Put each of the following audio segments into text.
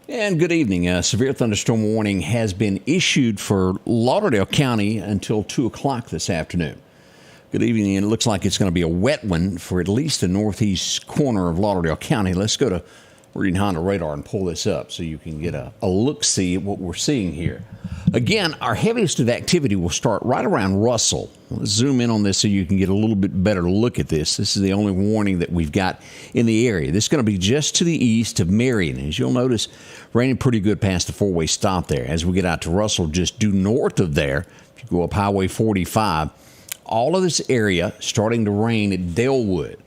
And good evening. A severe thunderstorm warning has been issued for Lauderdale County until 2 o'clock this afternoon. Good evening, and it looks like it's going to be a wet one for at least the northeast corner of Lauderdale County. Let's go to Reading Honda Radar and pull this up so you can get a look-see at what we're seeing here. Again, our heaviest of activity will start right around Russell. Let's zoom in on this so you can get a little bit better look at this. This is the only warning that we've got in the area. This is going to be just to the east of Marion. As you'll notice, raining pretty good past the four-way stop there. As we get out to Russell, just due north of there, if you go up Highway 45, all of this area starting to rain at Dalewood.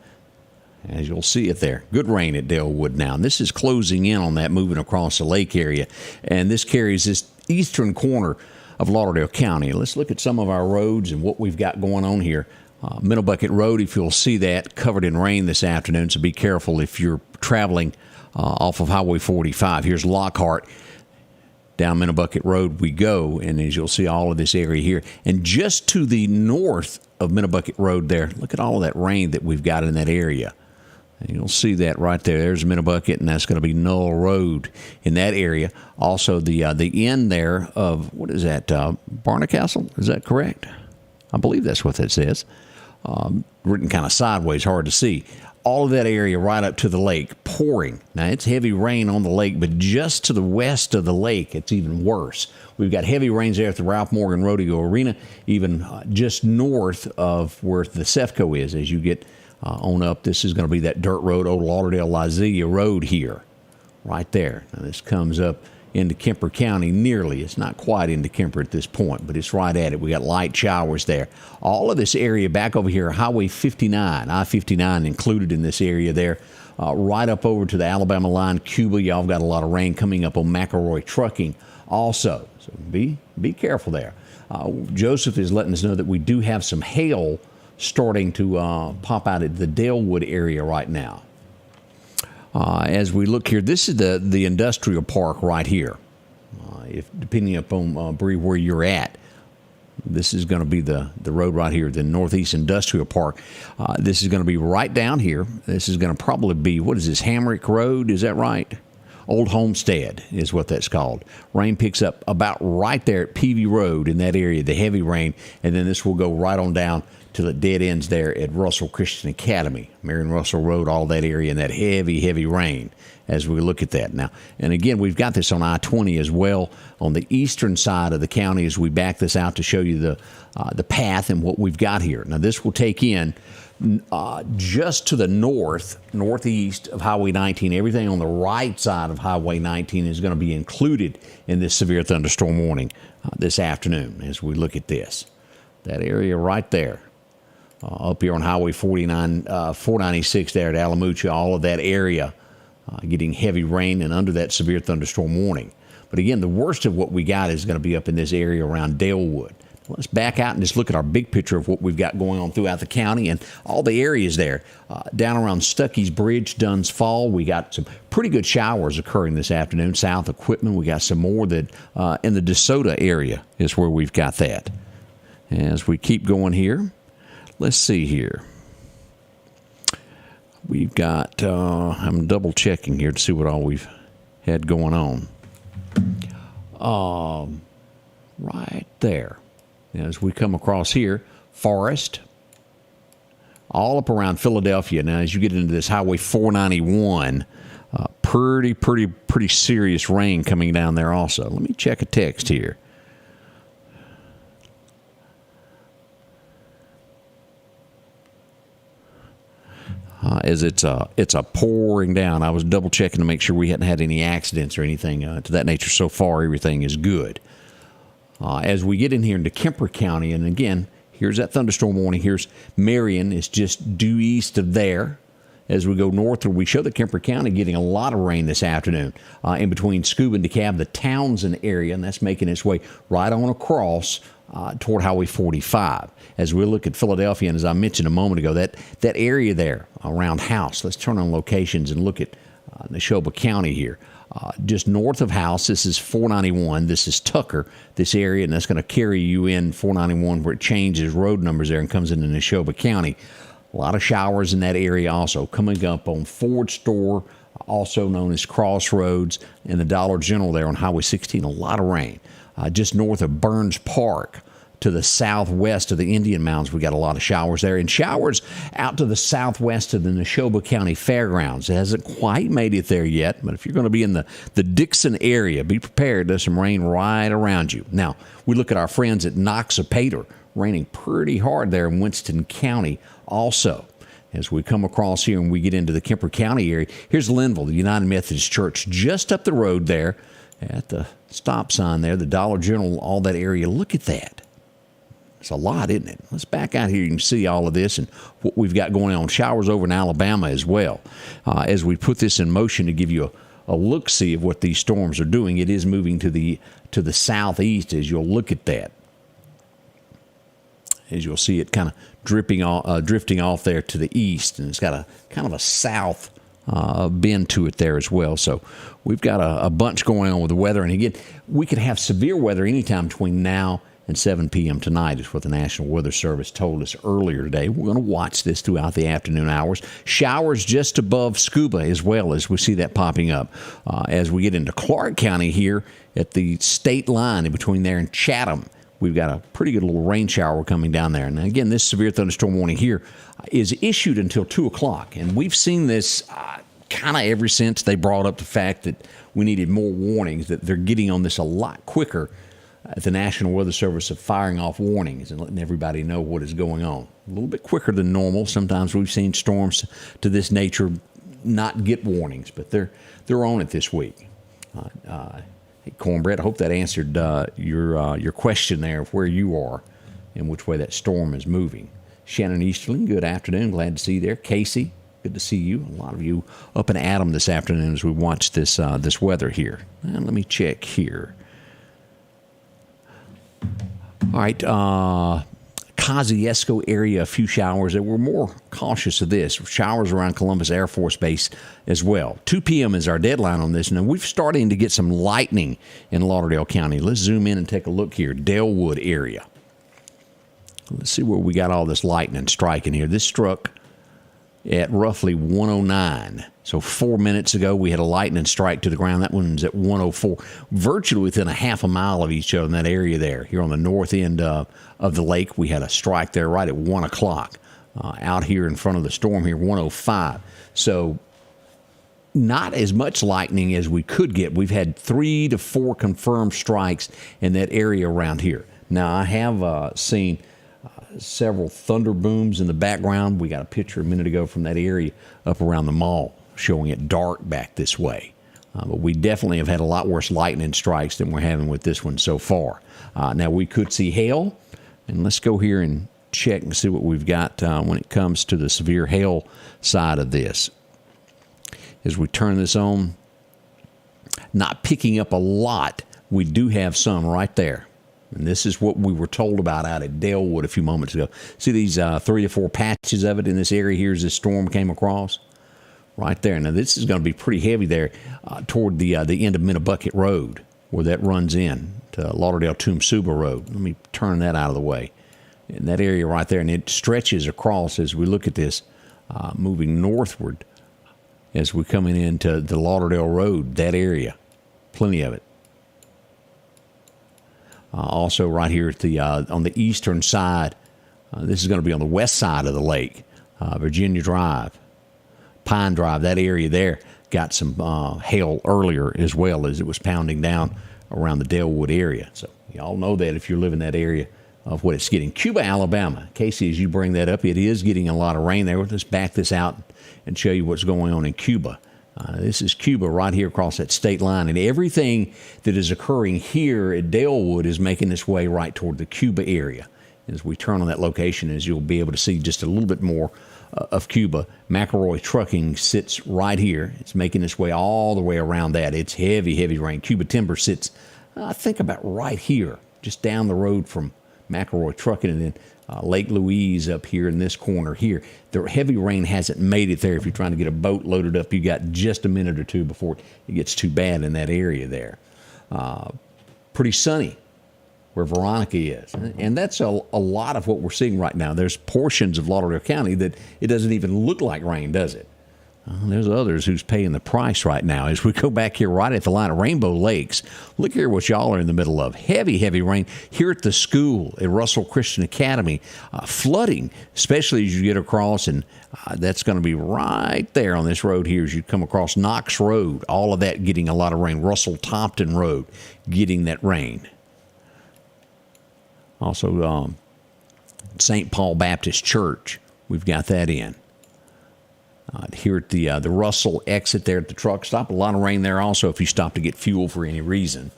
As you'll see it there, good rain at Dalewood now. And this is closing in on that, moving across the lake area. And this carries this eastern corner of Lauderdale County. Let's look at some of our roads and what we've got going on here. Middle Bucket Road, if you'll see that, covered in rain this afternoon, so be careful if you're traveling off of Highway 45. Here's Lockhart. Down Middle Bucket Road we go, and as you'll see all of this area here. And just to the north of Middle Bucket Road there, look at all of that rain that we've got in that area. And you'll see that right there. There's Middle Bucket, and that's going to be Null Road in that area. Also, the end there of, what is that, Barnacastle? Is that correct? I believe that's what that says. Written kind of sideways, hard to see. All of that area right up to the lake, pouring. Now, it's heavy rain on the lake, but just to the west of the lake, it's even worse. We've got heavy rains there at the Ralph Morgan Rodeo Arena, even just north of where the CEFCO is. As you get on up, this is going to be that dirt road, Old Lauderdale-Lizelia Road here, right there. Now, this comes up into Kemper County nearly. It's not quite into Kemper at this point, but it's right at it. We got light showers there. All of this area back over here, Highway 59, I-59 included in this area there, right up over to the Alabama line, Cuba. Y'all got a lot of rain coming up on McElroy Trucking also. So be careful there. Joseph is letting us know that we do have some hail starting to pop out at the Dalewood area right now. As we look here, this is the industrial park right here. If depending upon Bree where you're at, this is going to be the road right here, the Northeast Industrial Park. This is going to be right down here. This is going to probably be, what is this, Hamrick Road? Is that right? Old Homestead is what that's called. Rain picks up about right there at Peavy Road in that area, the heavy rain, and then this will go right on down till it dead ends there at Russell Christian Academy, Marion Russell Road, all that area, and that heavy rain as we look at that now. And again, we've got this on I-20 as well on the eastern side of the county as we back this out to show you the path and what we've got here. Now, this will take in just to the northeast of Highway 19. Everything on the right side of Highway 19 is going to be included in this severe thunderstorm warning this afternoon as we look at this. That area right there. Up here on Highway 496 there at Alamucha, all of that area getting heavy rain and under that severe thunderstorm warning. But again, the worst of what we got is going to be up in this area around Dalewood. Let's back out and just look at our big picture of what we've got going on throughout the county and all the areas there. Down around Stuckey's Bridge, Dunn's Fall, we got some pretty good showers occurring this afternoon. South Equipment, we got some more that in the DeSoto area is where we've got that. As we keep going here, let's see here. We've got, I'm double checking here to see what all we've had going on. Right there. As we come across here, Forest, all up around Philadelphia. Now, as you get into this Highway 491, pretty serious rain coming down there also. Let me check a text here. As it's a pouring down. I was double checking to make sure we hadn't had any accidents or anything to that nature. So far, everything is good. As we get in here into Kemper County, and again, here's that thunderstorm warning. Here's Marion. It's just due east of there. As we go northward, we show the Kemper County getting a lot of rain this afternoon in between Scuba and DeKalb, the Townsend area, and that's making its way right on across toward Highway 45. As we look at Philadelphia, and as I mentioned a moment ago, that area there around House, let's turn on locations and look at Neshoba County here. Just north of House, this is 491. This is Tucker, this area, and that's going to carry you in 491 where it changes road numbers there and comes into Neshoba County. A lot of showers in that area also. Coming up on Ford Store, also known as Crossroads, and the Dollar General there on Highway 16. A lot of rain. Just north of Burns Park to the southwest of the Indian Mounds, we got a lot of showers there. And showers out to the southwest of the Neshoba County Fairgrounds. It hasn't quite made it there yet, but if you're going to be in the Dixon area, be prepared. There's some rain right around you. Now, we look at our friends at Noxapater, raining pretty hard there in Winston County also. As we come across here and we get into the Kemper County area, here's Linville, the United Methodist Church, just up the road there at the stop sign there, the Dollar General, all that area. Look at that. It's a lot, isn't it? Let's back out here. You can see all of this and what we've got going on. Showers over in Alabama as well. As we put this in motion to give you a look-see of what these storms are doing, it is moving to the southeast as you'll look at that. As you'll see it kind of drifting off there to the east, and it's got a kind of a south bend to it there as well. So we've got a bunch going on with the weather. And again, we could have severe weather anytime between now and 7 p.m. tonight is what the National Weather Service told us earlier today. We're going to watch this throughout the afternoon hours. Showers just above Scuba as well, as we see that popping up. As we get into Clark County here at the state line in between there and Chatham, we've got a pretty good little rain shower coming down there. And again, this severe thunderstorm warning here is issued until 2 o'clock. And we've seen this kind of ever since they brought up the fact that we needed more warnings, that they're getting on this a lot quicker at the National Weather Service of firing off warnings and letting everybody know what is going on. A little bit quicker than normal. Sometimes we've seen storms to this nature not get warnings, but they're on it this week. Hey, Cornbread, I hope that answered your question there of where you are and which way that storm is moving. Shannon Easterling, good afternoon. Glad to see you there. Casey, good to see you. A lot of you up in Adam this afternoon as we watch this weather here. And let me check here. All right, Kosciuszko area, a few showers. We're more cautious of this. Showers around Columbus Air Force Base as well. 2 p.m. is our deadline on this. Now, we're starting to get some lightning in Lauderdale County. Let's zoom in and take a look here. Dalewood area. Let's see where we got all this lightning striking here. This struck at roughly 109. So 4 minutes ago, we had a lightning strike to the ground. That one's at 104, virtually within a half a mile of each other in that area there. Here on the north end of the lake, we had a strike there right at 1 o'clock. Out here in front of the storm here, 105. So not as much lightning as we could get. We've had 3 to 4 confirmed strikes in that area around here. Now, I have seen several thunder booms in the background. We got a picture a minute ago from that area up around the mall showing it dark back this way. But we definitely have had a lot worse lightning strikes than we're having with this one so far. Now, we could see hail, and let's go here and check and see what we've got when it comes to the severe hail side of this. As we turn this on, not picking up a lot, we do have some right there. And this is what we were told about out at Dalewood a few moments ago. See these 3 to 4 patches of it in this area here as this storm came across? Right there. Now, this is going to be pretty heavy there toward the end of Minnebucket Road, where that runs in to Lauderdale-Toomsuba Road. Let me turn that out of the way. In that area right there, and it stretches across as we look at this, moving northward as we're coming into the Lauderdale Road, that area. Plenty of it. Also right here at the on the eastern side, this is going to be on the west side of the lake, Virginia Drive, Pine Drive, that area there got some hail earlier as well as it was pounding down around the Dalewood area. So y'all know that if you're living in that area of what it's getting. Cuba, Alabama. Casey, as you bring that up, it is getting a lot of rain there. Let's back this out and show you what's going on in Cuba. This is Cuba right here across that state line, and everything that is occurring here at Dalewood is making its way right toward the Cuba area. As we turn on that location, as you'll be able to see just a little bit more of Cuba, McElroy Trucking sits right here. It's making its way all the way around that. It's heavy, heavy rain. Cuba Timber sits, I think, about right here, just down the road from McElroy Trucking, and then Lake Louise up here in this corner here. The heavy rain hasn't made it there. If you're trying to get a boat loaded up, you got just a minute or two before it gets too bad in that area there. Pretty sunny where Veronica is. And that's a lot of what we're seeing right now. There's portions of Lauderdale County that it doesn't even look like rain, does it? There's others who's paying the price right now. As we go back here right at the line of Rainbow Lakes, look here what y'all are in the middle of. Heavy, heavy rain here at the school at Russell Christian Academy. Flooding, especially as you get across, and that's going to be right there on this road here as you come across Knox Road. All of that getting a lot of rain. Russell Tompton Road getting that rain. Also, St. Paul Baptist Church, we've got that in. Here at the Russell exit there at the truck stop, a lot of rain there also if you stop to get fuel for any reason.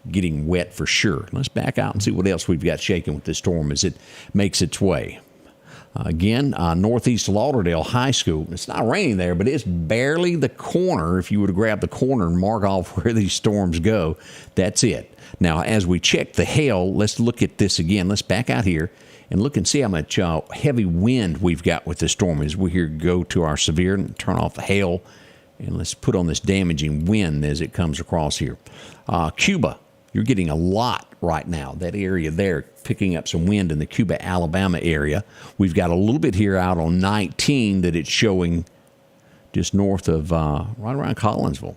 Getting wet for sure. Let's back out and see what else we've got shaking with this storm as it makes its way. Again, Northeast Lauderdale High School. It's not raining there, but it's barely the corner. If you were to grab the corner and mark off where these storms go, that's it. Now, as we check the hail, let's look at this again. Let's back out here and look and see how much heavy wind we've got with this storm. As we here go to our severe and turn off the hail, and let's put on this damaging wind as it comes across here. Cuba, you're getting a lot right now. That area there, picking up some wind in the Cuba, Alabama area. We've got a little bit here out on 19 that it's showing just north of, right around Collinsville.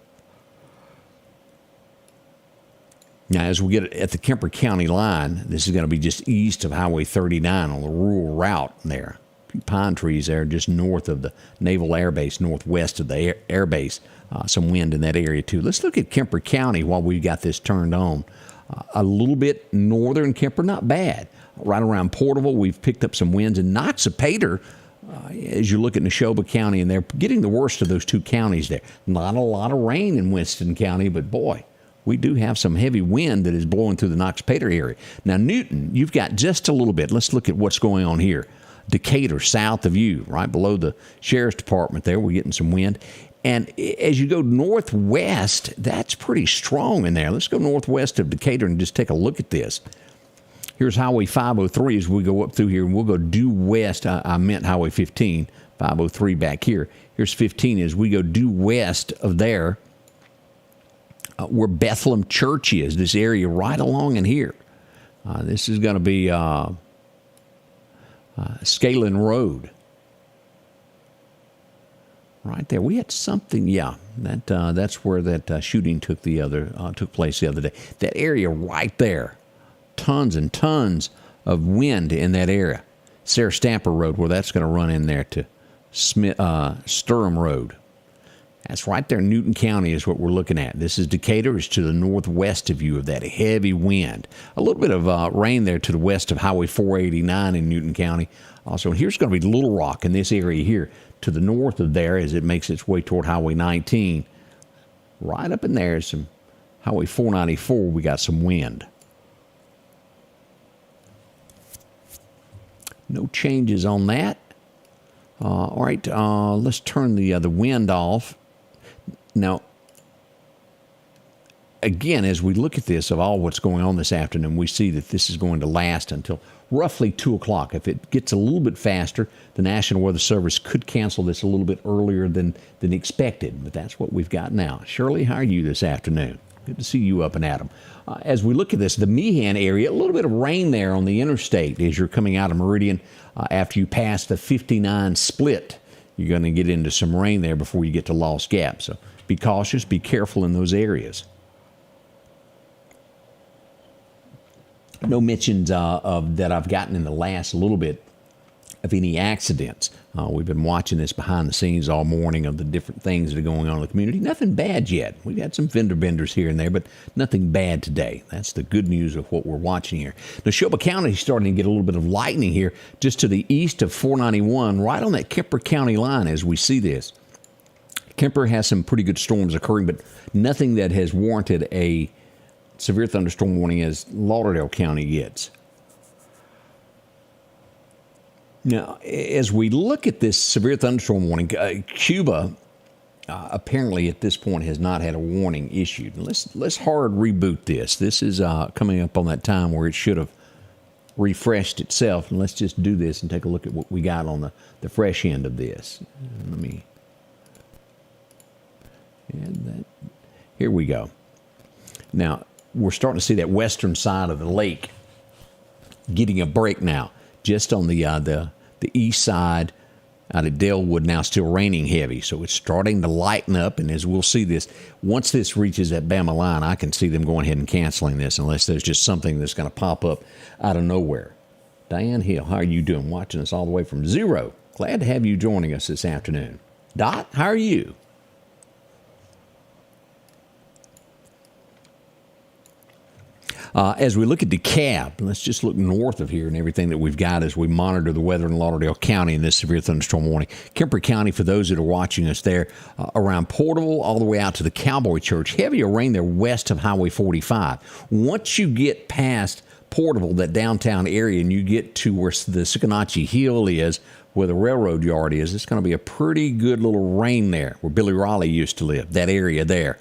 Now, as we get at the Kemper County line, this is going to be just east of Highway 39 on the rural route there. A few pine trees there just north of the Naval Air Base, northwest of the air base. Some wind in that area, too. Let's look at Kemper County while we've got this turned on. A little bit northern Kemper, not bad. Right around Porterville, we've picked up some winds. And Noxapater, as you look at Neshoba County, and they're getting the worst of those two counties there. Not a lot of rain in Winston County, but boy, we do have some heavy wind that is blowing through the Noxapater area. Now, Newton, you've got just a little bit. Let's look at what's going on here. Decatur, south of you, right below the sheriff's department there, we're getting some wind. And as you go northwest, that's pretty strong in there. Let's go northwest of Decatur and just take a look at this. Here's Highway 503 as we go up through here, and we'll go due west. I meant Highway 15, 503 back here. Here's 15 as we go due west of there. Where Bethlehem Church is, this area right along in here. This is going to be Scalin Road. Right there. We had something, yeah. That's where that shooting took place the other day. That area right there. Tons and tons of wind in that area. Sarah Stamper Road, where that's going to run in there to Sturham Road. That's right there. Newton County is what we're looking at. This is Decatur. It's to the northwest of you of that heavy wind. A little bit of rain there to the west of Highway 489 in Newton County. Also, here's going to be Little Rock in this area here to the north of there as it makes its way toward Highway 19. Right up in there is some Highway 494. We got some wind. No changes on that. All right, let's turn the wind off. Now, again, as we look at this, of all what's going on this afternoon, we see that this is going to last until roughly 2 o'clock. If it gets a little bit faster, the National Weather Service could cancel this a little bit earlier than expected. But that's what we've got now. Shirley, how are you this afternoon? Good to see you up and at 'em. As we look at this, the Meehan area, a little bit of rain there on the interstate as you're coming out of Meridian. After you pass the 59 split, you're going to get into some rain there before you get to Lost Gap. So be cautious, be careful in those areas. No mentions of that I've gotten in the last little bit of any accidents. We've been watching this behind the scenes all morning of the different things that are going on in the community. Nothing bad yet. We've had some fender benders here and there, but nothing bad today. That's the good news of what we're watching here. Neshoba County is starting to get a little bit of lightning here just to the east of 491, right on that Kemper County line as we see this. Kemper has some pretty good storms occurring, but nothing that has warranted a severe thunderstorm warning as Lauderdale County gets. Now, as we look at this severe thunderstorm warning, Cuba apparently at this point has not had a warning issued. Let's hard reboot this. This is coming up on that time where it should have refreshed itself. And let's just do this and take a look at what we got on the fresh end of this. Here we go. Now, we're starting to see that western side of the lake getting a break now. Just on the east side out at Dalewood now still raining heavy. So it's starting to lighten up. And as we'll see this, once this reaches that Bama line, I can see them going ahead and canceling this unless there's just something that's going to pop up out of nowhere. Diane Hill, how are you doing? Watching us all the way from Zero. Glad to have you joining us this afternoon. Dot, how are you? As we look at DeKalb, let's just look north of here and everything that we've got as we monitor the weather in Lauderdale County in this severe thunderstorm warning. Kemper County, for those that are watching us there, around Portable all the way out to the Cowboy Church. Heavier rain there west of Highway 45. Once you get past Portable, that downtown area, and you get to where the Sickanacci Hill is, where the railroad yard is, it's going to be a pretty good little rain there where Billy Riley used to live, that area there,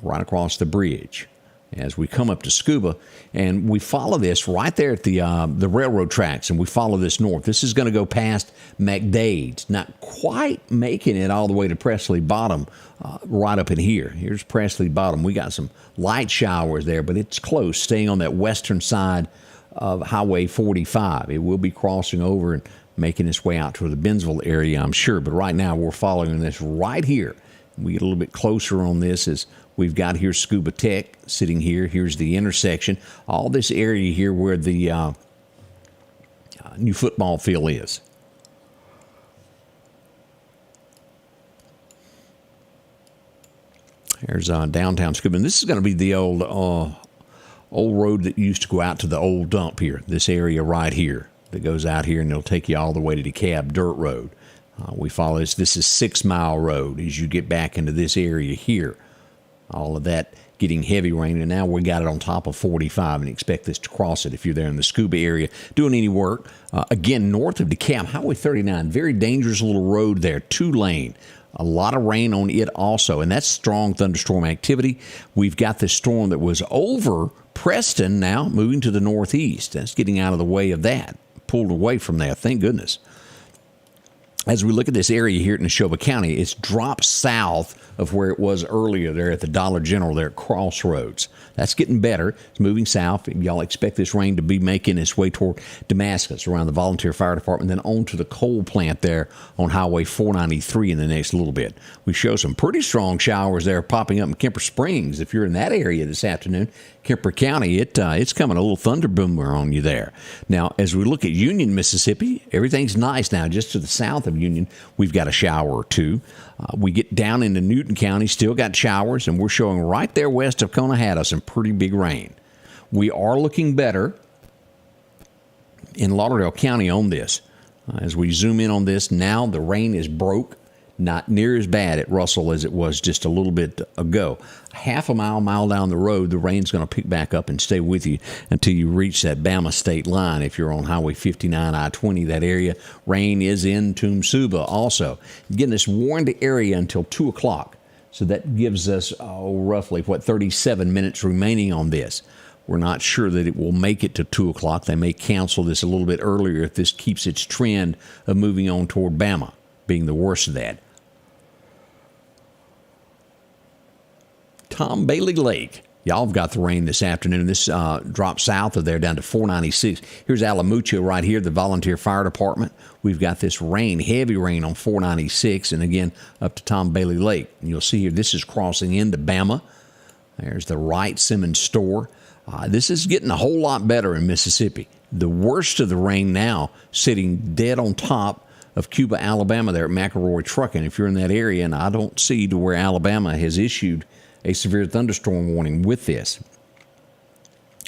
right across the bridge. As we come up to Scuba, and we follow this right there at the railroad tracks, and we follow this north. This is going to go past McDade's, not quite making it all the way to Presley Bottom, right up in here. Here's Presley Bottom. We got some light showers there, but it's close, staying on that western side of Highway 45. It will be crossing over and making its way out to the Bennsville area, I'm sure. But right now, we're following this right here. We get a little bit closer on this as we've got here Scuba Tech sitting here. Here's the intersection. All this area here where the new football field is. There's downtown Scuba. And this is going to be the old road that used to go out to the old dump here. This area right here that goes out here, and it'll take you all the way to DeKalb Dirt Road. We follow this. This is 6 Mile Road as you get back into this area here. All of that getting heavy rain, and now we got it on top of 45 and expect this to cross it if you're there in the Scuba area doing any work. Again, north of DeKalb, Highway 39, very dangerous little road there, 2-lane. A lot of rain on it also, and that's strong thunderstorm activity. We've got this storm that was over Preston now moving to the northeast. That's getting out of the way of that, pulled away from there, thank goodness. As we look at this area here in Neshoba County, it's dropped south of where it was earlier there at the Dollar General there at Crossroads. That's getting better. It's moving south. Y'all expect this rain to be making its way toward Damascus around the Volunteer Fire Department, then on to the coal plant there on Highway 493 in the next little bit. We show some pretty strong showers there popping up in Kemper Springs. If you're in that area this afternoon, Kemper County, it's coming a little thunder boomer on you there. Now, as we look at Union, Mississippi, everything's nice now. Just to the south of Union, we've got a shower or two. We get down into Newton County, still got showers, and we're showing right there west of Conehatta some pretty big rain. We are looking better in Lauderdale County on this. As we zoom in on this, now the rain is broke. Not near as bad at Russell as it was just a little bit ago. Half a mile down the road, the rain's going to pick back up and stay with you until you reach that Bama state line. If you're on Highway 59, I-20, that area, rain is in Tumsuba also. Getting this warned area until 2 o'clock. So that gives us roughly, 37 minutes remaining on this. We're not sure that it will make it to 2 o'clock. They may cancel this a little bit earlier if this keeps its trend of moving on toward Bama, being the worst of that. Tom Bailey Lake. Y'all have got the rain this afternoon. This dropped south of there down to 496. Here's Alamucha right here, the Volunteer Fire Department. We've got this rain, heavy rain on 496, and again up to Tom Bailey Lake. And you'll see here, this is crossing into Bama. There's the Wright Simmons store. This is getting a whole lot better in Mississippi. The worst of the rain now sitting dead on top of Cuba, Alabama there at McElroy Trucking. If you're in that area, and I don't see to where Alabama has issued a severe thunderstorm warning with this.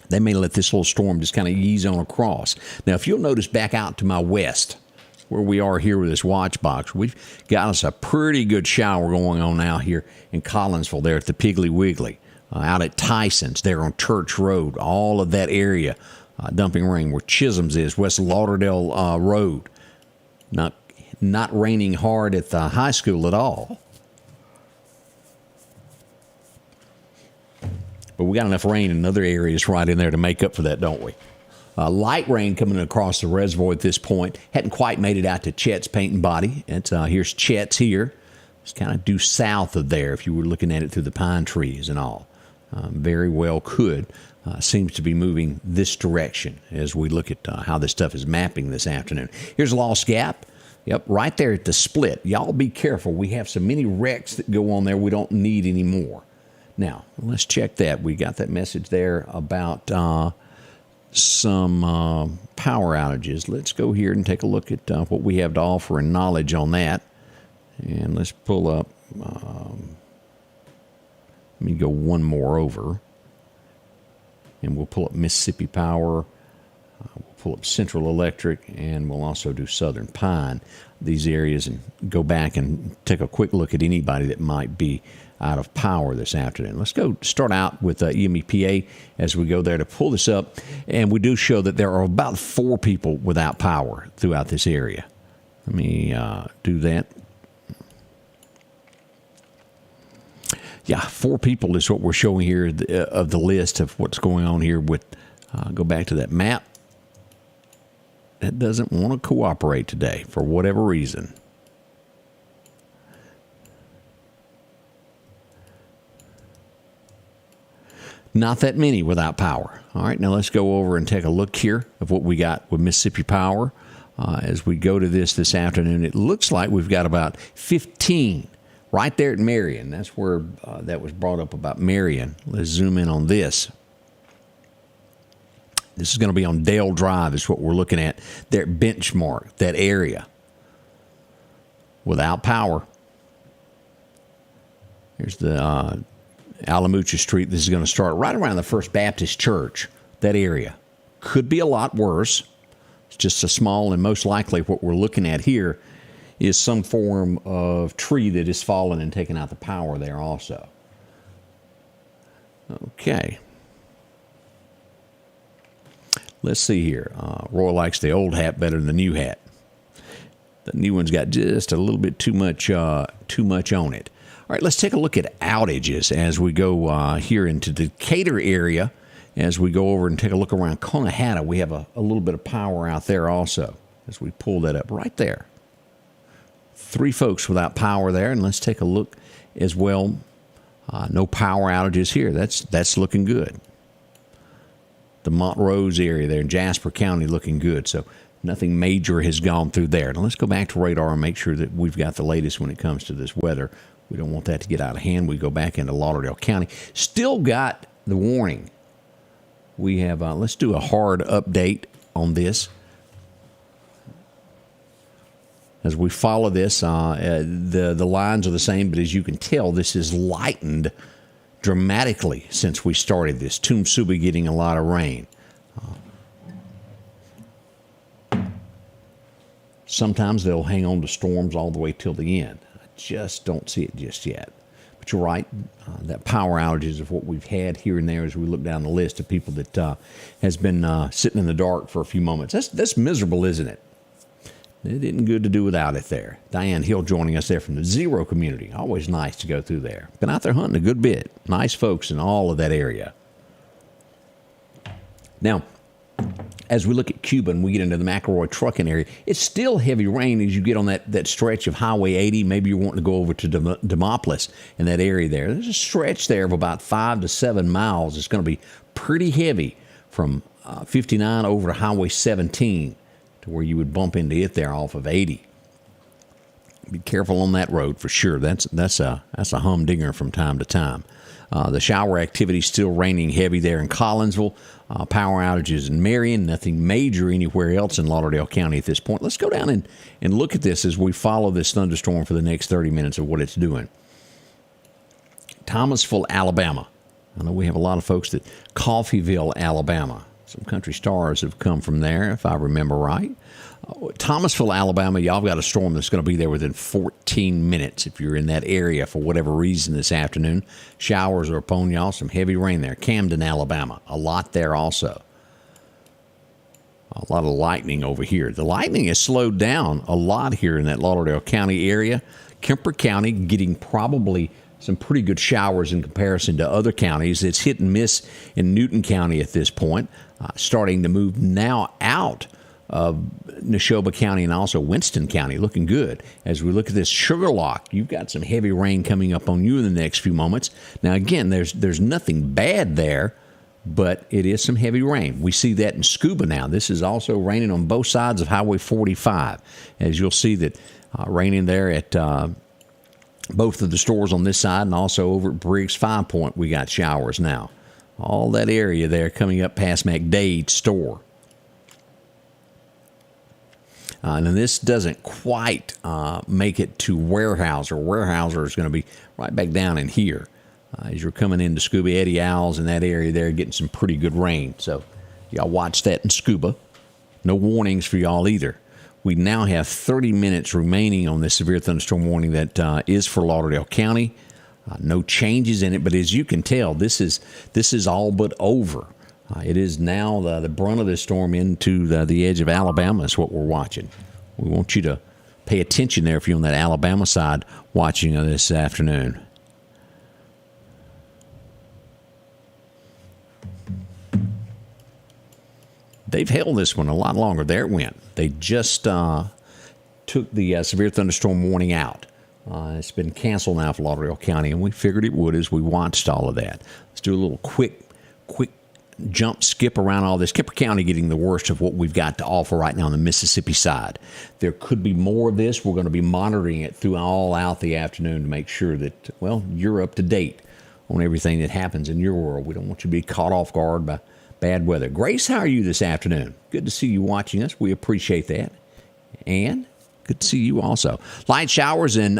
They may let this little storm just kind of ease on across. Now, if you'll notice back out to my west, where we are here with this watch box, we've got us a pretty good shower going on out here in Collinsville there at the Piggly Wiggly, out at Tyson's there on Church Road, all of that area dumping rain where Chisholm's is, West Lauderdale Road. Not raining hard at the high school at all. But we got enough rain in other areas right in there to make up for that, don't we? Light rain coming across the reservoir at this point. Hadn't quite made it out to Chet's Paint and Body. Here's Chet's here. It's kind of due south of there if you were looking at it through the pine trees and all. Very well could. Seems to be moving this direction as we look at how this stuff is mapping this afternoon. Here's Lost Gap. Yep, right there at the split. Y'all be careful. We have so many wrecks that go on there we don't need anymore. Now, let's check that. We got that message there about some power outages. Let's go here and take a look at what we have to offer and knowledge on that. And let's pull up, let me go one more over. And we'll pull up Mississippi Power. We'll pull up Central Electric, and we'll also do Southern Pine, these areas, and go back and take a quick look at anybody that might be out of power this afternoon. Let's go start out with EMEPA as we go there to pull this up, and we do show that there are about 4 people without power throughout this area. Let me do that. Yeah, 4 people is what we're showing here of the list of what's going on here with, go back to that map. That doesn't want to cooperate today for whatever reason. Not that many without power. All right, now let's go over and take a look here of what we got with Mississippi Power. As we go to this afternoon, it looks like we've got about 15 right there at Marion. That's where that was brought up about Marion. Let's zoom in on this. This is going to be on Dale Drive is what we're looking at. Their benchmark, that area. Without power. Here's the Alamucha Street. This is going to start right around the First Baptist Church. That area. Could be a lot worse. It's just a small, and most likely what we're looking at here is some form of tree that has fallen and taken out the power there also. Okay. Let's see here. Roy likes the old hat better than the new hat. The new one's got just a little bit too much on it. All right, let's take a look at outages as we go here into the Decatur area. As we go over and take a look around Conahatta, we have a little bit of power out there also as we pull that up right there. 3 folks without power there, and let's take a look as well. No power outages here. That's looking good. The Montrose area there in Jasper County looking good. So nothing major has gone through there. Now let's go back to radar and make sure that we've got the latest when it comes to this weather. We don't want that to get out of hand. We go back into Lauderdale County. Still got the warning. We have, let's do a hard update on this. As we follow this, the lines are the same, but as you can tell, this is lightened dramatically since we started this. Tumsuba getting a lot of rain. Sometimes they'll hang on to storms all the way till the end. I just don't see it just yet. But you're right, that power outages of what we've had here and there as we look down the list of people that has been sitting in the dark for a few moments. That's miserable, isn't it? It isn't good to do without it there. Diane Hill joining us there from the Zero community. Always nice to go through there. Been out there hunting a good bit. Nice folks in all of that area. Now, as we look at Cuba and we get into the McElroy trucking area, it's still heavy rain as you get on that stretch of Highway 80. Maybe you're wanting to go over to Demopolis in that area there. There's a stretch there of about 5 to 7 miles. It's going to be pretty heavy from 59 over to Highway 17. Where you would bump into it there off of 80. Be careful on that road for sure. That's a humdinger from time to time. The shower activity still raining heavy there in Collinsville. Power outages in Marion. Nothing major anywhere else in Lauderdale County at this point. Let's go down and look at this as we follow this thunderstorm for the next 30 minutes of what it's doing. Thomasville, Alabama. I know we have a lot of folks that Coffeyville, Alabama. Some country stars have come from there, if I remember right. Thomasville, Alabama, y'all got a storm that's going to be there within 14 minutes if you're in that area for whatever reason this afternoon. Showers are upon y'all. Some heavy rain there. Camden, Alabama, a lot there also. A lot of lightning over here. The lightning has slowed down a lot here in that Lauderdale County area. Kemper County getting probably some pretty good showers in comparison to other counties. It's hit and miss in Newton County at this point. Starting to move now out of Neshoba County and also Winston County. Looking good. As we look at this Sugarlock, you've got some heavy rain coming up on you in the next few moments. Now, again, there's nothing bad there, but it is some heavy rain. We see that in Scuba now. This is also raining on both sides of Highway 45. As you'll see that raining there at both of the stores on this side and also over at Briggs 5 Point, we got showers now. All that area there coming up past McDade's store. And this doesn't quite make it to Weyerhaeuser. Weyerhaeuser is going to be right back down in here. As you're coming into Scuba, Eddie Owls in that area there, getting some pretty good rain. So y'all watch that in Scuba. No warnings for y'all either. We now have 30 minutes remaining on this severe thunderstorm warning that is for Lauderdale County. No changes in it, but as you can tell, this is all but over. It is now the brunt of this storm into the edge of Alabama is what we're watching. We want you to pay attention there if you're on that Alabama side watching this afternoon. They've held this one a lot longer. There it went. They just took the severe thunderstorm warning out. It's been canceled now for Lauderdale County, and we figured it would as we watched all of that. Let's do a little quick jump, skip around all this. Kemper County getting the worst of what we've got to offer right now on the Mississippi side. There could be more of this. We're going to be monitoring it throughout the afternoon to make sure that, well, you're up to date on everything that happens in your world. We don't want you to be caught off guard by bad weather. Grace, how are you this afternoon? Good to see you watching us. We appreciate that. And good to see you also. Light showers in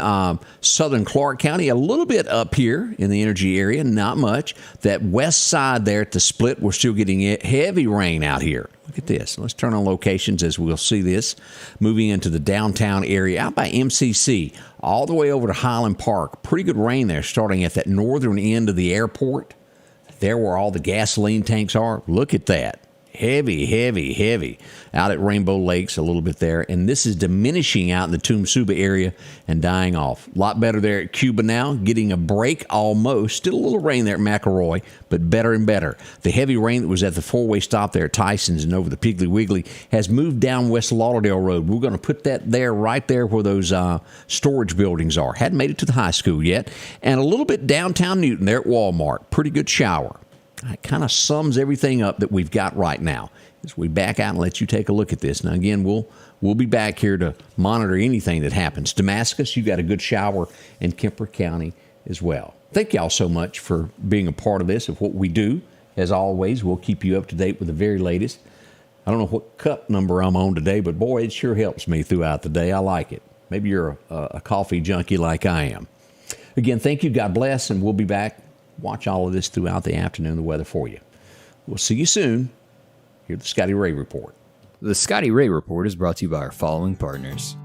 southern Clark County, a little bit up here in the energy area, not much. That west side there at the split, we're still getting heavy rain out here. Look at this. Let's turn on locations as we'll see this. Moving into the downtown area, out by MCC, all the way over to Highland Park. Pretty good rain there, starting at that northern end of the airport. There where all the gasoline tanks are. Look at that. Heavy out at Rainbow Lakes a little bit there. And this is diminishing out in the Tumsuba area and dying off. A lot better there at Cuba now, getting a break almost. Still a little rain there at McElroy, but better and better. The heavy rain that was at the four-way stop there at Tyson's and over the Piggly Wiggly has moved down West Lauderdale Road. We're going to put that there, right there where those storage buildings are. Hadn't made it to the high school yet. And a little bit downtown Newton there at Walmart. Pretty good shower. It kind of sums everything up that we've got right now. As we back out and let you take a look at this. Now, again, we'll be back here to monitor anything that happens. Damascus, you got a good shower in Kemper County as well. Thank y'all so much for being a part of this, of what we do. As always, we'll keep you up to date with the very latest. I don't know what cup number I'm on today, but boy, it sure helps me throughout the day. I like it. Maybe you're a coffee junkie like I am. Again, thank you. God bless, and we'll be back. Watch all of this throughout the afternoon, the weather for you. We'll see you soon. Here's the Scotty Ray Report. The Scotty Ray Report is brought to you by our following partners: